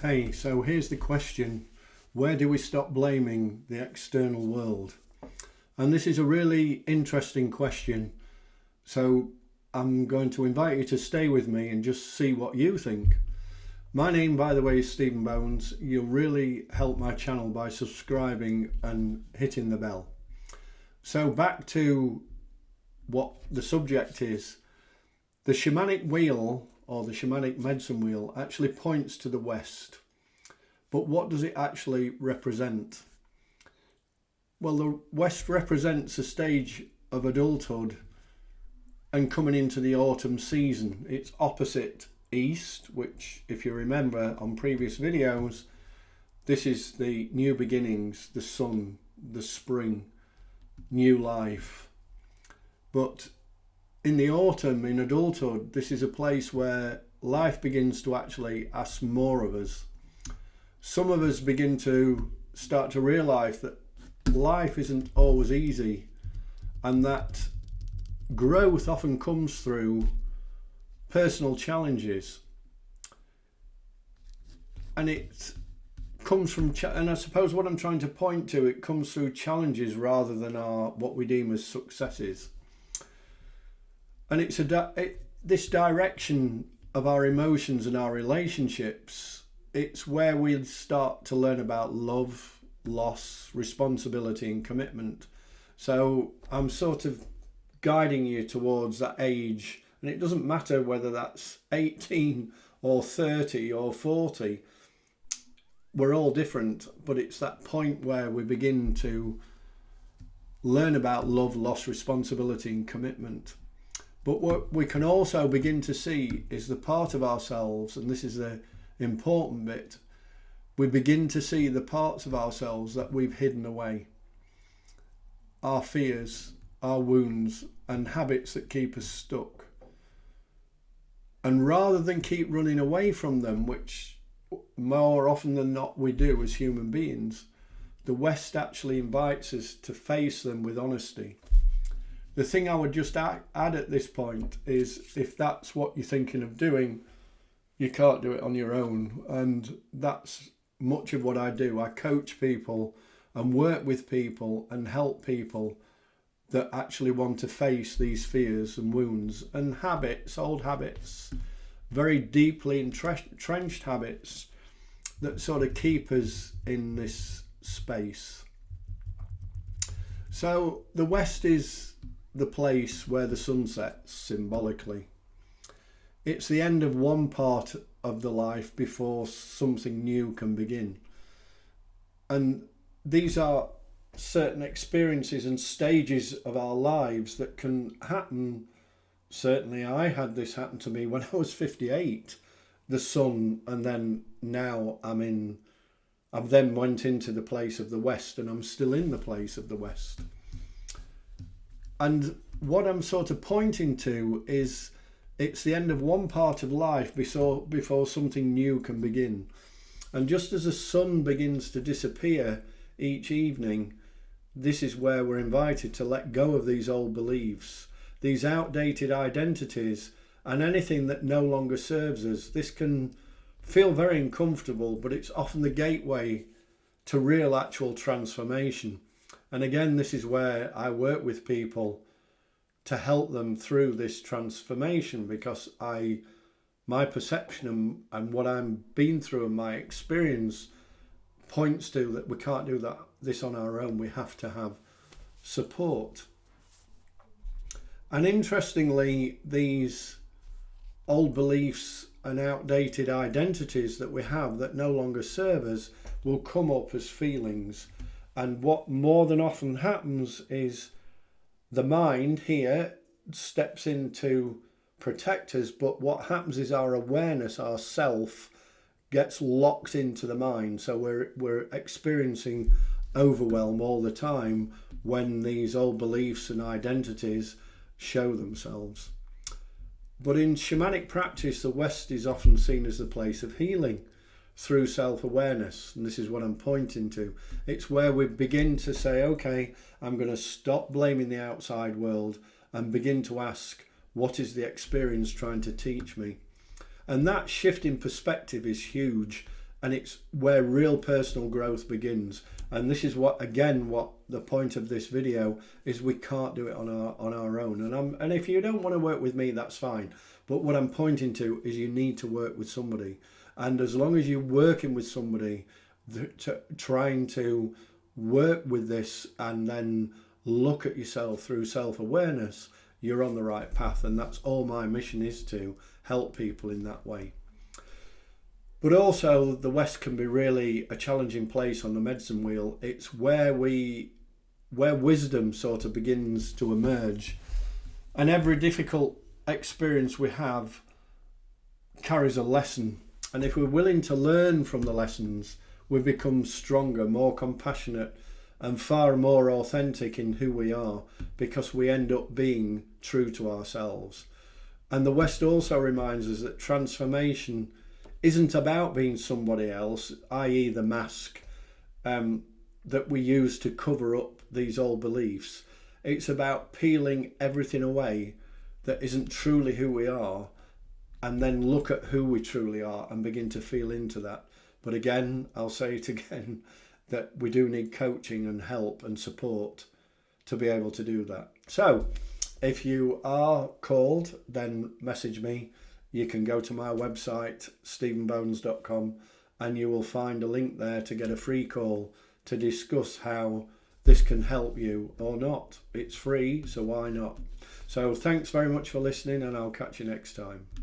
Okay, so here's the question. Where do we stop blaming the external world? And this is a really interesting question. So I'm going to invite you to stay with me and just see what you think. My name, by the way, is Stephen Bones. You'll really help my channel by subscribing and hitting the bell. So back to what the subject is. The Shamanic Wheel, or the Shamanic Medicine Wheel, actually points to the West. But what does it actually represent? Well, the West represents a stage of adulthood and coming into the autumn season. It's opposite East, which, if you remember on previous videos, this is the new beginnings, the sun, the spring, new life. But in the autumn, in adulthood, this is a place where life begins to actually ask more of us. Some of us begin to start to realise that life isn't always easy, and that growth often comes through personal challenges. And it comes from, and I suppose what I'm trying to point to, it comes through challenges rather than what we deem as successes. And it's this direction of our emotions and our relationships. It's where we start to learn about love, loss, responsibility and commitment. So I'm sort of guiding you towards that age, and it doesn't matter whether that's 18 or 30 or 40. We're all different, but it's that point where we begin to learn about love, loss, responsibility and commitment. But what we can also begin to see is the part of ourselves, and this is the important bit, we begin to see the parts of ourselves that we've hidden away. Our fears, our wounds, and habits that keep us stuck. And rather than keep running away from them, which more often than not we do as human beings, the West actually invites us to face them with honesty. The thing I would just add at this point is, if that's what you're thinking of doing, you can't do it on your own. And that's much of what I do. I coach people and work with people and help people that actually want to face these fears and wounds and habits, old habits, very deeply entrenched habits that sort of keep us in this space. So the West is the place where the sun sets, symbolically. It's the end of one part of the life before something new can begin. And these are certain experiences and stages of our lives that can happen. Certainly I had this happen to me when I was 58, the sun, and then now I then went into the place of the West, and I'm still in the place of the West. And what I'm sort of pointing to is it's the end of one part of life before something new can begin. And just as the sun begins to disappear each evening, this is where we're invited to let go of these old beliefs, these outdated identities, and anything that no longer serves us. This can feel very uncomfortable, but it's often the gateway to real actual transformation. And again, this is where I work with people to help them through this transformation, because my perception and what I'm been through and my experience points to that we can't do this on our own. We have to have support. And interestingly, these old beliefs and outdated identities that we have that no longer serve us will come up as feelings. And what more than often happens is the mind here steps in to protect us, but what happens is our awareness, our self, gets locked into the mind. So we're experiencing overwhelm all the time when these old beliefs and identities show themselves. But in shamanic practice, the West is often seen as the place of healing through self-awareness, and this is what I'm pointing to. It's where we begin to say, okay, I'm going to stop blaming the outside world and begin to ask, what is the experience trying to teach me? And that shift in perspective is huge. And it's where real personal growth begins. And this is what the point of this video is. We can't do it on our own. And if you don't want to work with me, that's fine. But what I'm pointing to is you need to work with somebody. And as long as you're working with somebody, trying to work with this and then look at yourself through self-awareness, you're on the right path. And that's all my mission is, to help people in that way. But also, the West can be really a challenging place on the medicine wheel. It's where wisdom sort of begins to emerge, and every difficult experience we have carries a lesson. And if we're willing to learn from the lessons, we become stronger, more compassionate, and far more authentic in who we are, because we end up being true to ourselves. And the West also reminds us that transformation isn't about being somebody else, i.e. the mask that we use to cover up these old beliefs. It's about peeling everything away that isn't truly who we are, and then look at who we truly are and begin to feel into that. But again, I'll say it again, that we do need coaching and help and support to be able to do that. So if you are called, then message me. You can go to my website, stephenbones.com, and you will find a link there to get a free call to discuss how this can help you or not. It's free, so why not? So thanks very much for listening, and I'll catch you next time.